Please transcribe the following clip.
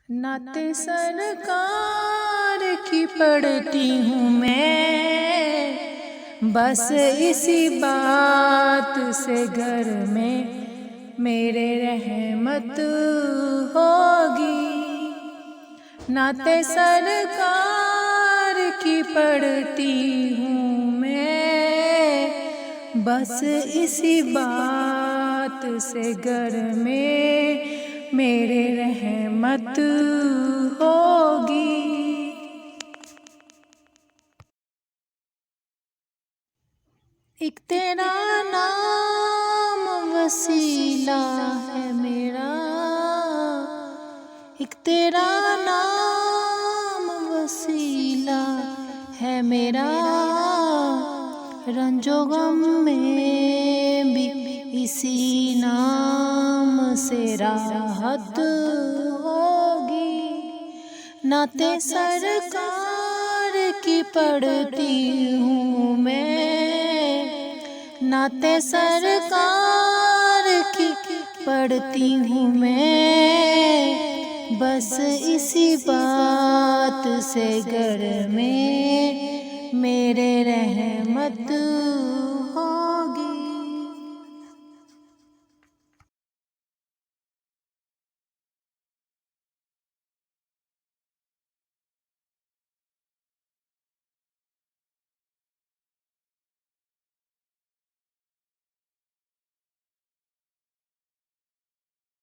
नाते सरकार की पढ़ती हूँ मैं, बस इसी बात से घर में मेरे रहमत होगी। नाते सरकार की पढ़ती हूँ मैं, बस इसी बात से घर में मेरे रहमत होगी। एक तेरा नाम वसीला है मेरा, एक तेरा नाम वसीला है मेरा, रंजो गम में भी इसी नाम से राहत होगी। नाते सरकार की पढ़ती हूँ मैं, नाते सरकार की पढ़ती हूँ मैं, बस इसी बात से घर में मेरे रहमत